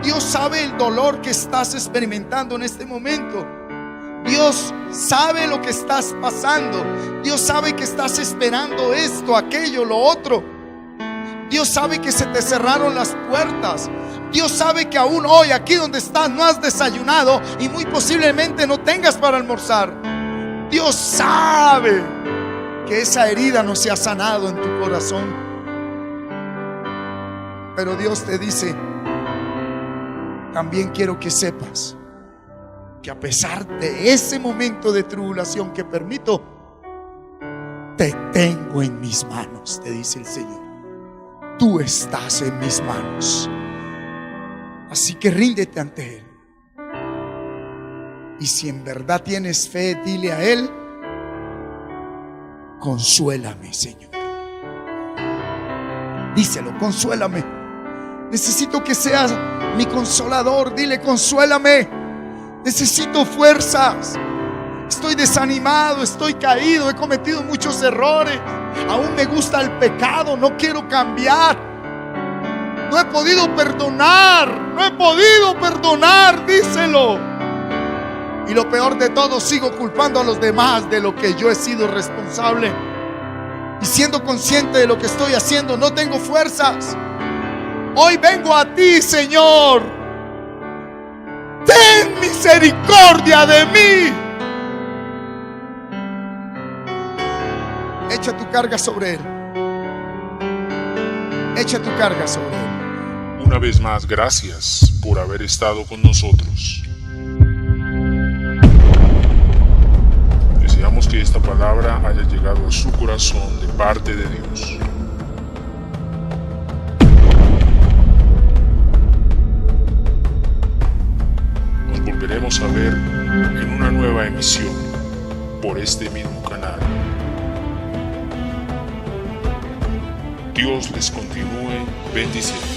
Dios sabe el dolor que estás experimentando en este momento. Dios sabe lo que estás pasando. Dios sabe que estás esperando esto, aquello, lo otro. Dios sabe que se te cerraron las puertas. Dios sabe que aún hoy, aquí donde estás, no has desayunado y muy posiblemente no tengas para almorzar. Dios sabe que esa herida no se ha sanado en tu corazón. Pero Dios te dice: también quiero que sepas porque a pesar de ese momento de tribulación que permito, te tengo en mis manos, te dice el Señor. Tú estás en mis manos. Así que ríndete ante Él. Y si en verdad tienes fe, dile a Él: consuélame, Señor. Díselo: consuélame. Necesito que seas mi consolador. Dile: consuélame. Necesito fuerzas. Estoy desanimado, estoy caído, he cometido muchos errores. Aún me gusta el pecado, no quiero cambiar. No he podido perdonar, díselo. Y lo peor de todo, sigo culpando a los demás de lo que yo he sido responsable. Y siendo consciente de lo que estoy haciendo, no tengo fuerzas. Hoy vengo a ti, Señor. Ten misericordia de mí. Echa tu carga sobre Él. Echa tu carga sobre Él. Una vez más, gracias por haber estado con nosotros. Deseamos que esta palabra haya llegado a su corazón de parte de Dios. Nos volveremos a ver en una nueva emisión por este mismo canal. Dios les continúe bendiciendo.